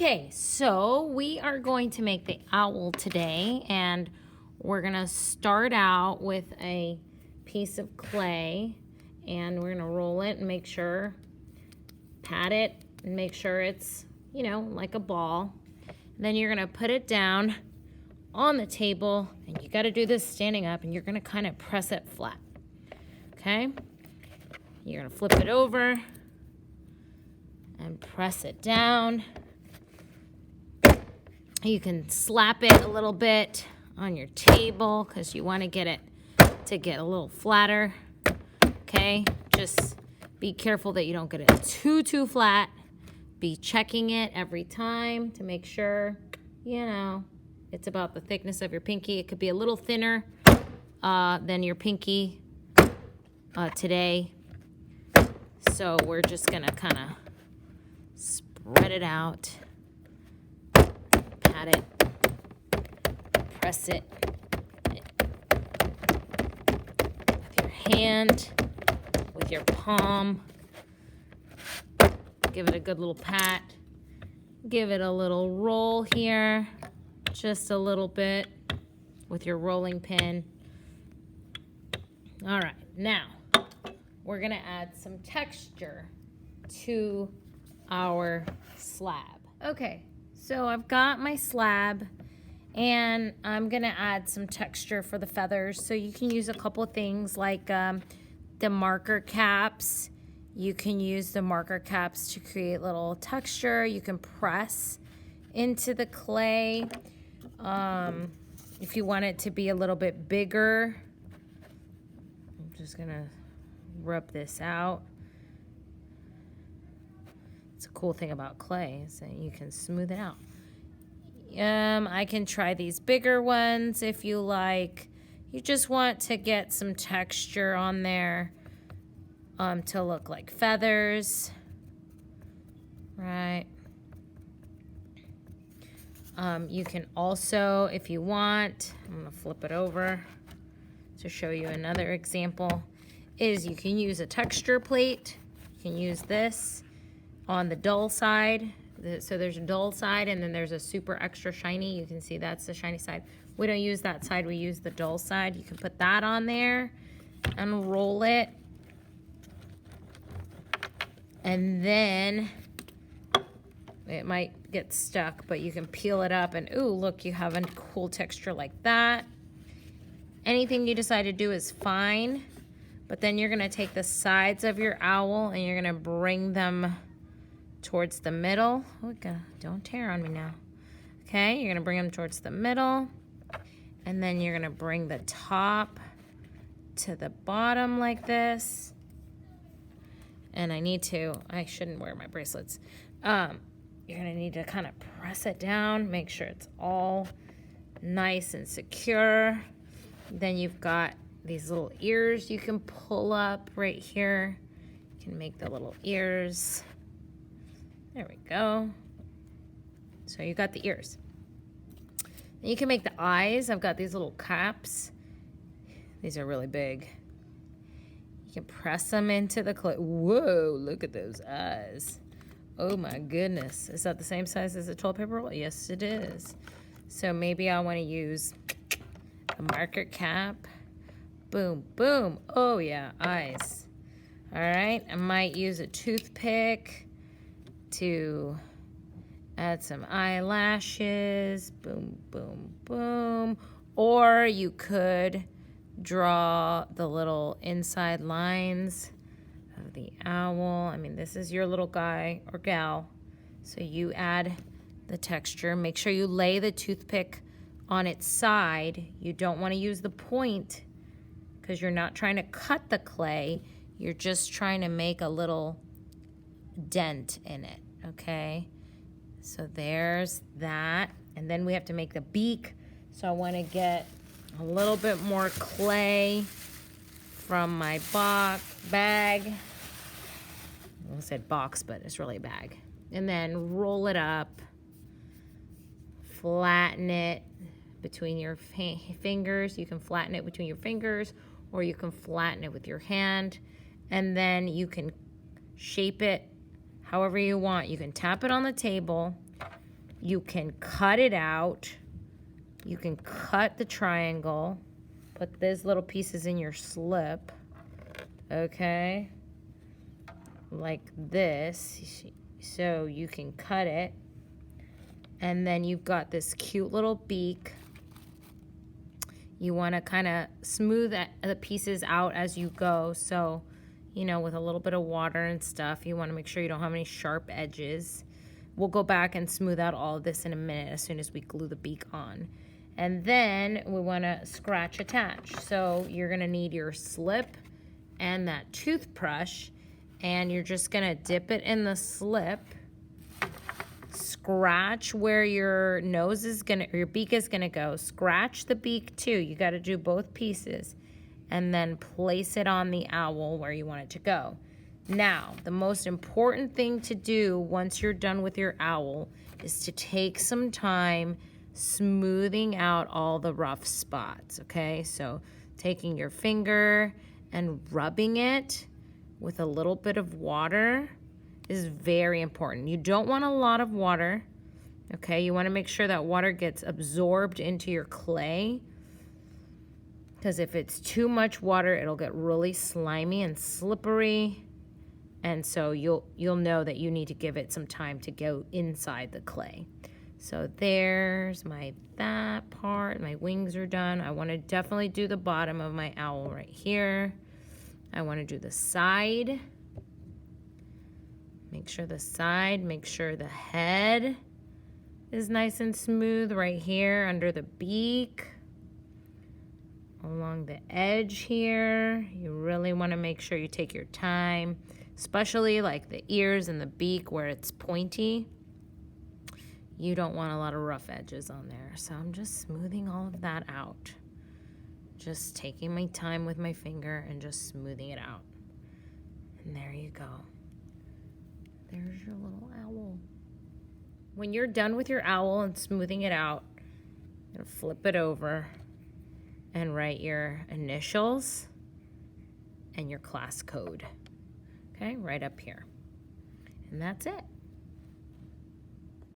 Okay, so we are going to make the owl today, and we're going to start out with a piece of clay, and we're going to roll it and make sure, pat it, and make sure it's, like a ball. And then you're going to put it down on the table, and you got to do this standing up, and you're going to kind of press it flat, okay? You're going to flip it over and press it down. You can slap it a little bit on your table because you want to get it to get a little flatter, okay? Just be careful that you don't get it too flat. Be checking it every time to make sure, it's about the thickness of your pinky. It could be a little thinner than your pinky today. So we're just going to kind of spread it out. Pat it, press it with your hand, with your palm. Give it a good little pat. Give it a little roll here, just a little bit with your rolling pin. All right, now we're gonna add some texture to our slab. Okay. So I've got my slab, and I'm going to add some texture for the feathers. So you can use a couple of things like the marker caps. You can use the marker caps to create little texture. You can press into the clay. If you want it to be a little bit bigger, I'm just going to rub this out. It's a cool thing about clay is that you can smooth it out. I can try these bigger ones if you like. You just want to get some texture on there to look like feathers, right? You can also, if you want, I'm going to flip it over to show you another example, is you can use a texture plate. You can use this on the dull side. So there's a dull side, and then there's a super extra shiny. You can see that's the shiny side. We don't use that side, we use the dull side. You can put that on there and roll it. And then it might get stuck, but you can peel it up, and ooh, look, you have a cool texture like that. Anything you decide to do is fine, but then you're gonna take the sides of your owl and you're gonna bring them towards the middle. Oh, don't tear on me now. Okay, you're gonna bring them towards the middle, and then you're gonna bring the top to the bottom like this. And I shouldn't wear my bracelets. You're gonna need to kind of press it down, make sure it's all nice and secure. Then you've got these little ears you can pull up right here. You can make the little ears. There we go. So you got the ears. And you can make the eyes. I've got these little caps. These are really big. You can press them into the clay. Whoa, look at those eyes. Oh my goodness. Is that the same size as the toilet paper roll? Yes, it is. So maybe I want to use a marker cap. Boom, boom. Oh yeah, eyes. All right, I might use a toothpick to add some eyelashes. Boom, boom, boom. Or you could draw the little inside lines of the owl. I mean, this is your little guy or gal. So you add the texture. Make sure you lay the toothpick on its side. You don't want to use the point because you're not trying to cut the clay. You're just trying to make a little dent in it, okay? So there's that. And then we have to make the beak. So I want to get a little bit more clay from my bag. I said box, but it's really a bag. And then roll it up, flatten it between your fingers. You can flatten it between your fingers, or you can flatten it with your hand. And then you can shape it however you want. You can tap it on the table, You can cut it out. You can cut the triangle. Put these little pieces in your slip. Okay? Like this. So you can cut it. And then you've got this cute little beak. You want to kind of smooth the pieces out as you go. So, you know, with a little bit of water and stuff, you want to make sure you don't have any sharp edges. We'll go back and smooth out all of this in a minute as soon as we glue the beak on. And then we want to scratch attach. So you're going to need your slip and that toothbrush, and you're just going to dip it in the slip. Scratch where your nose is gonna, or your beak is gonna go. Scratch the beak too. You got to do both pieces, and then place it on the owl where you want it to go. Now, the most important thing to do once you're done with your owl is to take some time smoothing out all the rough spots. Okay, so taking your finger and rubbing it with a little bit of water is very important. You don't want a lot of water, okay? You want to make sure that water gets absorbed into your clay, because if it's too much water, it'll get really slimy and slippery, and so you'll know that you need to give it some time to go inside the clay. So there's that part. My wings are done. I want to definitely do the bottom of my owl right here. I want to do the side. Make sure the side, make sure the head is nice and smooth right here under the beak. Along the edge here, you really want to make sure you take your time, especially like the ears and the beak where it's pointy. You don't want a lot of rough edges on there. So I'm just smoothing all of that out. Just taking my time with my finger and just smoothing it out. And there you go. There's your little owl. When you're done with your owl and smoothing it out, you're gonna flip it over and write your initials and your class code. Okay, right up here. And that's it.